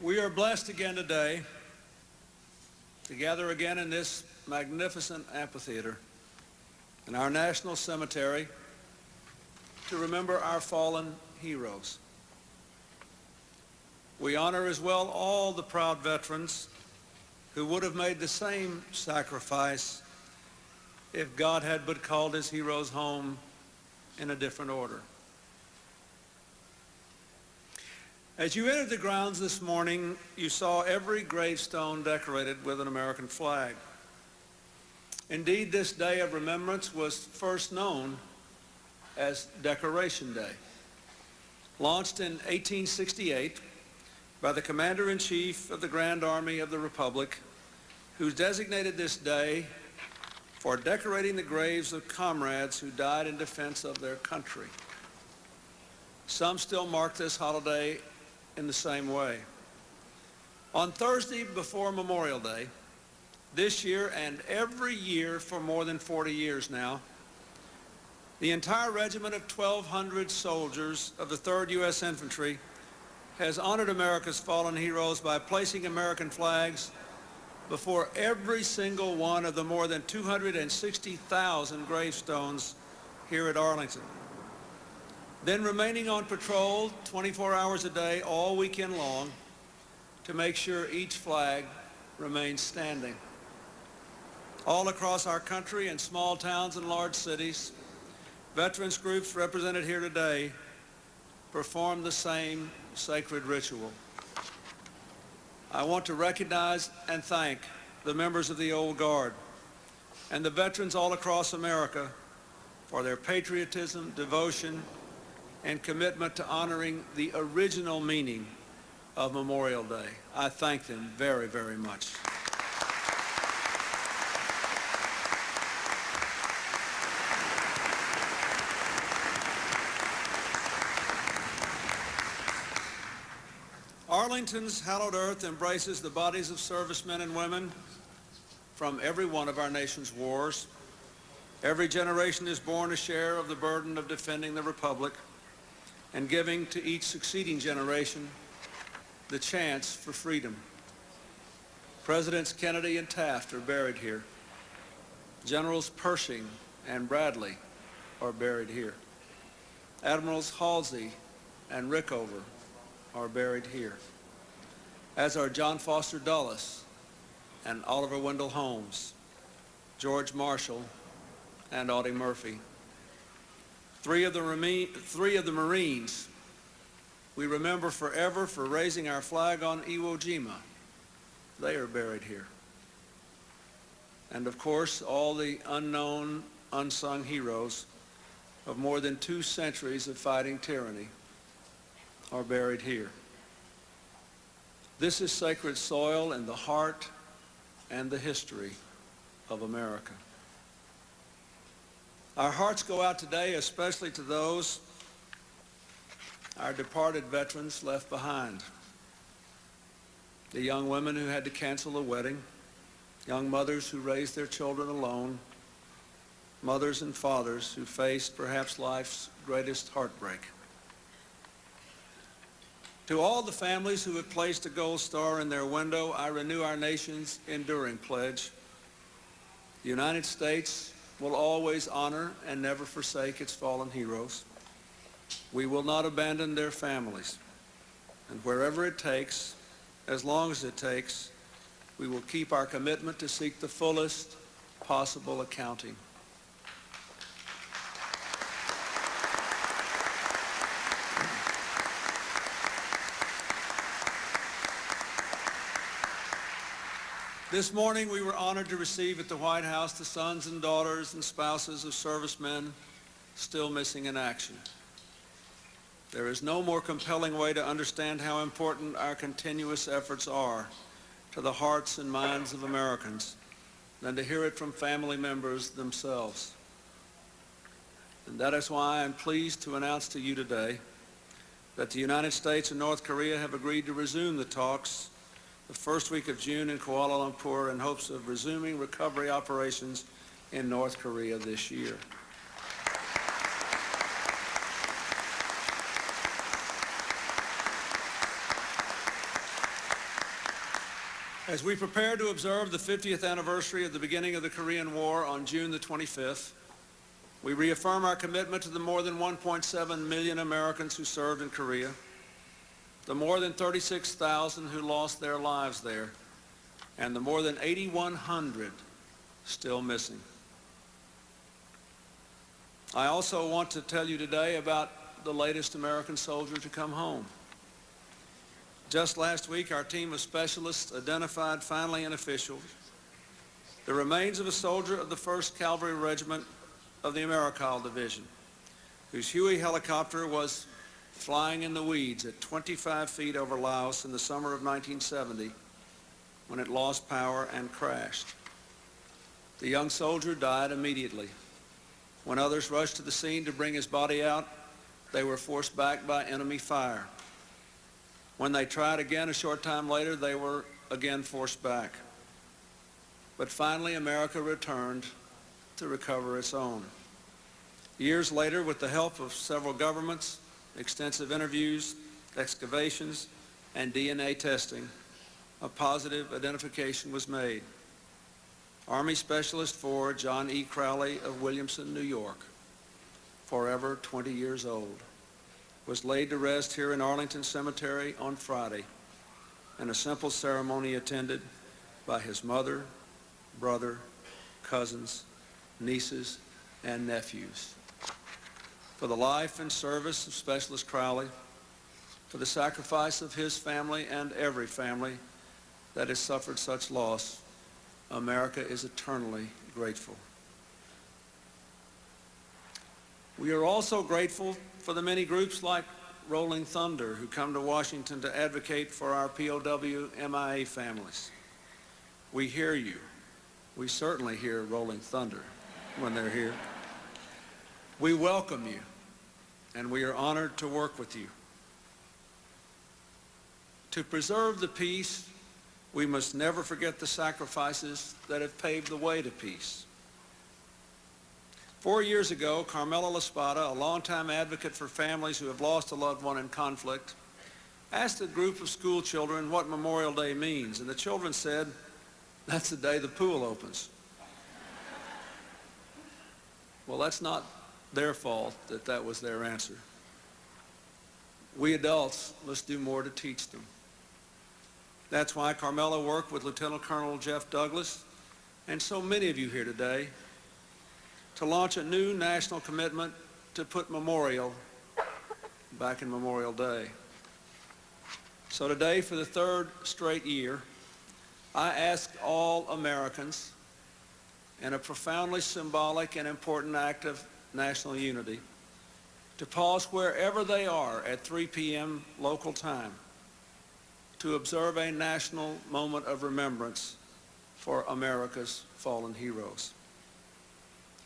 We are blessed again today to gather again in this magnificent amphitheater in our National Cemetery to remember our fallen heroes. We honor as well all the proud veterans who would have made the same sacrifice if God had but called his heroes home in a different order. As you entered the grounds this morning, you saw every gravestone decorated with an American flag. Indeed, this day of remembrance was first known as Decoration Day. Launched in 1868 by the Commander-in-Chief of the Grand Army of the Republic, who designated this day for decorating the graves of comrades who died in defense of their country. Some still mark this holiday in the same way. On Thursday before Memorial Day, this year and every year for more than 40 years now, the entire regiment of 1,200 soldiers of the 3rd U.S. Infantry has honored America's fallen heroes by placing American flags before every single one of the more than 260,000 gravestones here at Arlington. Then remaining on patrol 24 hours a day all weekend long to make sure each flag remains standing. All across our country in small towns and large cities, veterans groups represented here today perform the same sacred ritual. I want to recognize and thank the members of the Old Guard and the veterans all across America for their patriotism, devotion, and commitment to honoring the original meaning of Memorial Day. I thank them very, very much. Arlington's hallowed earth embraces the bodies of servicemen and women from every one of our nation's wars. Every generation is born a share of the burden of defending the Republic and giving to each succeeding generation the chance for freedom. Presidents Kennedy and Taft are buried here. Generals Pershing and Bradley are buried here. Admirals Halsey and Rickover are buried here, as are John Foster Dulles and Oliver Wendell Holmes, George Marshall and Audie Murphy. Three of the Marines we remember forever for raising our flag on Iwo Jima. They are buried here. And of course, all the unknown, unsung heroes of more than 2 centuries of fighting tyranny are buried here. This is sacred soil in the heart and the history of America. Our hearts go out today especially to those, our departed veterans left behind. The young women who had to cancel a wedding, young mothers who raised their children alone, mothers and fathers who faced perhaps life's greatest heartbreak. To all the families who have placed a gold star in their window, I renew our nation's enduring pledge. The United States will always honor and never forsake its fallen heroes. We will not abandon their families. And wherever it takes, as long as it takes, we will keep our commitment to seek the fullest possible accounting. This morning, we were honored to receive at the White House the sons and daughters and spouses of servicemen still missing in action. There is no more compelling way to understand how important our continuous efforts are to the hearts and minds of Americans than to hear it from family members themselves. And that is why I'm pleased to announce to you today that the United States and North Korea have agreed to resume the talks the first week of June in Kuala Lumpur in hopes of resuming recovery operations in North Korea this year. As we prepare to observe the 50th anniversary of the beginning of the Korean War on June the 25th, we reaffirm our commitment to the more than 1.7 million Americans who served in Korea, the more than 36,000 who lost their lives there, and the more than 8,100 still missing. I also want to tell you today about the latest American soldier to come home. Just last week, our team of specialists identified finally and officially the remains of a soldier of the 1st Cavalry Regiment of the Americal Division, whose Huey helicopter was flying in the weeds at 25 feet over Laos in the summer of 1970 when it lost power and crashed. The young soldier died immediately. When others rushed to the scene to bring his body out, they were forced back by enemy fire. When they tried again a short time later, they were again forced back. But finally, America returned to recover its own. Years later, with the help of several governments, extensive interviews, excavations, and DNA testing, a positive identification was made. Army Specialist 4 John E. Crowley of Williamson, New York, forever 20 years old, was laid to rest here in Arlington Cemetery on Friday in a simple ceremony attended by his mother, brother, cousins, nieces, and nephews. For the life and service of Specialist Crowley, for the sacrifice of his family and every family that has suffered such loss, America is eternally grateful. We are also grateful for the many groups like Rolling Thunder who come to Washington to advocate for our POW MIA families. We hear you. We certainly hear Rolling Thunder when they're here. We welcome you, and we are honored to work with you. To preserve the peace, we must never forget the sacrifices that have paved the way to peace. 4 years ago, Carmela Laspada, a longtime advocate for families who have lost a loved one in conflict, asked a group of school children what Memorial Day means, and the children said, "That's the day the pool opens." Well, that's not their fault that that was their answer. We adults must do more to teach them. That's why Carmela worked with Lieutenant Colonel Jeff Douglas and so many of you here today to launch a new national commitment to put memorial back in Memorial Day. So today, for the 3rd straight year, I ask all Americans, in a profoundly symbolic and important act of national unity, to pause wherever they are at 3 p.m. local time to observe a national moment of remembrance for America's fallen heroes.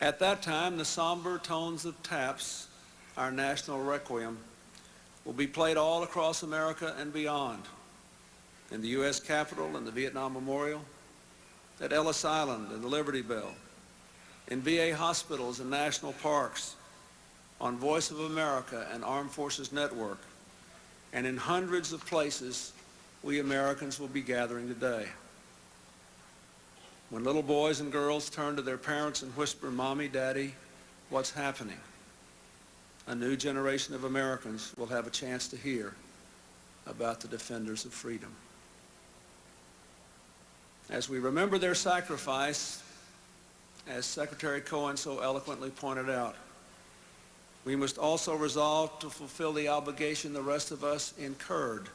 At that time, the somber tones of taps, our national requiem, will be played all across America and beyond, in the U.S. Capitol and the Vietnam Memorial, at Ellis Island and the Liberty Bell, in VA hospitals and national parks, on Voice of America and Armed Forces Network, and in hundreds of places we Americans will be gathering today. When little boys and girls turn to their parents and whisper, "Mommy, Daddy, what's happening?" a new generation of Americans will have a chance to hear about the defenders of freedom. As we remember their sacrifice, as Secretary Cohen so eloquently pointed out, we must also resolve to fulfill the obligation the rest of us incurred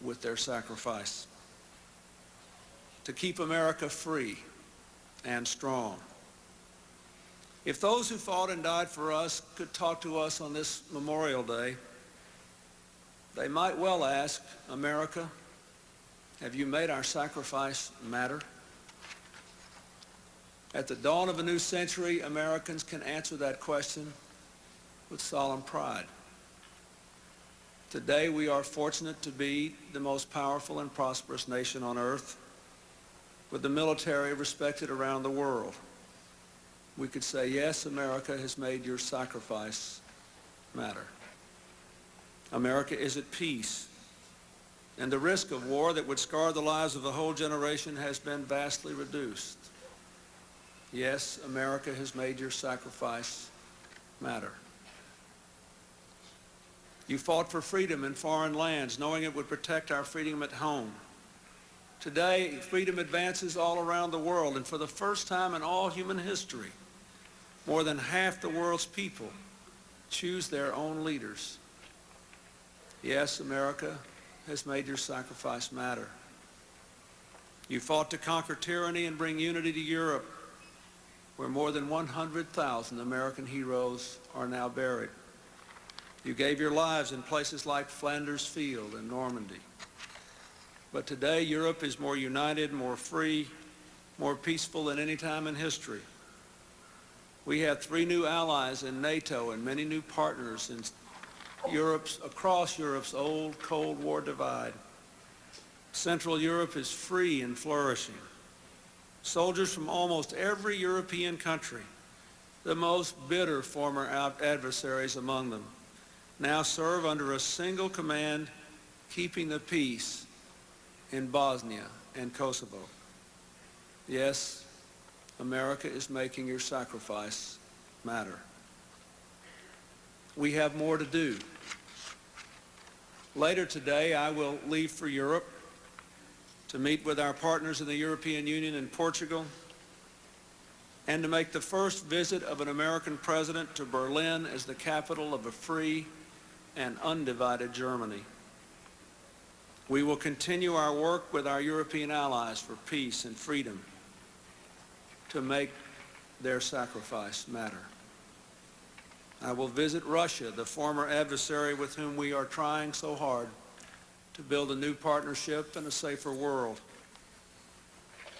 with their sacrifice, to keep America free and strong. If those who fought and died for us could talk to us on this Memorial Day, they might well ask, "America, have you made our sacrifice matter?" At the dawn of a new century, Americans can answer that question with solemn pride. Today, we are fortunate to be the most powerful and prosperous nation on earth, with the military respected around the world. We could say, yes, America has made your sacrifice matter. America is at peace, and the risk of war that would scar the lives of a whole generation has been vastly reduced. Yes, America has made your sacrifice matter. You fought for freedom in foreign lands, knowing it would protect our freedom at home. Today, freedom advances all around the world, and for the first time in all human history, more than half the world's people choose their own leaders. Yes, America has made your sacrifice matter. You fought to conquer tyranny and bring unity to Europe, where more than 100,000 American heroes are now buried. You gave your lives in places like Flanders Field and Normandy. But today, Europe is more united, more free, more peaceful than any time in history. We have 3 new allies in NATO and many new partners in across Europe's old Cold War divide. Central Europe is free and flourishing. Soldiers from almost every European country, the most bitter former adversaries among them, now serve under a single command, keeping the peace in Bosnia and Kosovo. Yes, America is making your sacrifice matter. We have more to do. Later today, I will leave for Europe to meet with our partners in the European Union and Portugal, and to make the first visit of an American president to Berlin as the capital of a free and undivided Germany. We will continue our work with our European allies for peace and freedom to make their sacrifice matter. I will visit Russia, the former adversary with whom we are trying so hard to build a new partnership and a safer world.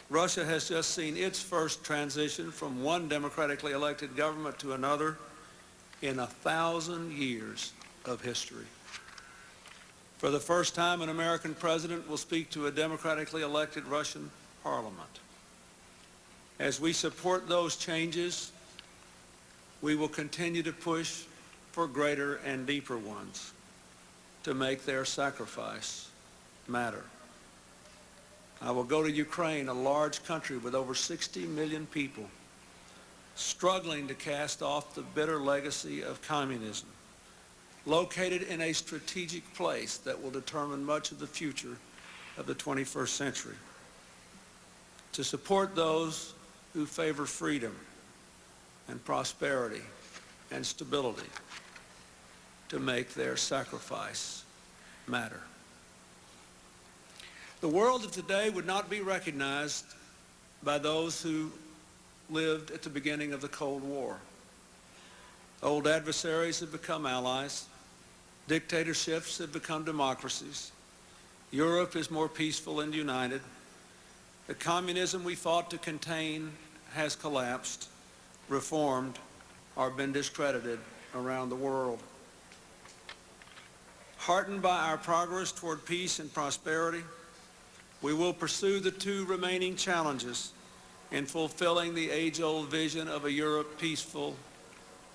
Russia has just seen its first transition from one democratically elected government to another in 1,000 years of history. For the first time, an American president will speak to a democratically elected Russian parliament. As we support those changes, we will continue to push for greater and deeper ones to make their sacrifice matter. I will go to Ukraine, a large country with over 60 million people, struggling to cast off the bitter legacy of communism, located in a strategic place that will determine much of the future of the 21st century, to support those who favor freedom and prosperity and stability, to make their sacrifice matter. The world of today would not be recognized by those who lived at the beginning of the Cold War. Old adversaries have become allies. Dictatorships have become democracies. Europe is more peaceful and united. The communism we fought to contain has collapsed, reformed, or been discredited around the world. Heartened by our progress toward peace and prosperity, we will pursue the 2 remaining challenges in fulfilling the age-old vision of a Europe peaceful,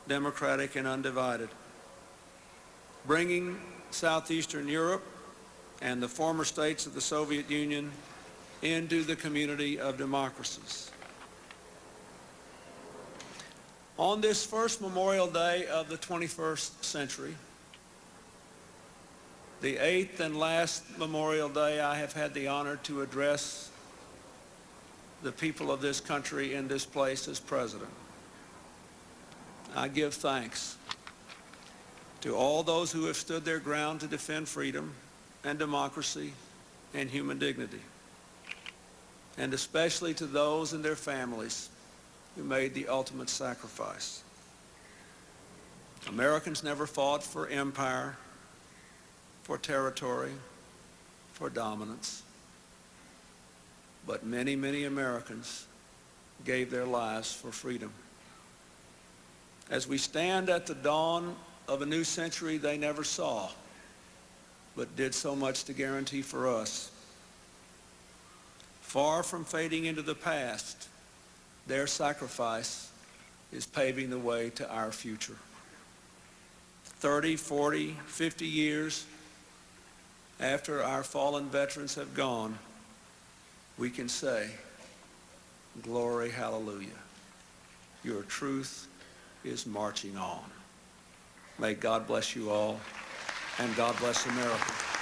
democratic, and undivided. Bringing Southeastern Europe and the former states of the Soviet Union into the community of democracies. On this first Memorial Day of the 21st century, the 8th and last Memorial Day I have had the honor to address the people of this country in this place as president, I give thanks to all those who have stood their ground to defend freedom and democracy and human dignity, and especially to those and their families who made the ultimate sacrifice. Americans never fought for empire, for territory, for dominance, but many, many Americans gave their lives for freedom. As we stand at the dawn of a new century they never saw, but did so much to guarantee for us, far from fading into the past, their sacrifice is paving the way to our future. 30, 40, 50 years after our fallen veterans have gone, we can say, glory, hallelujah. Your truth is marching on. May God bless you all, and God bless America.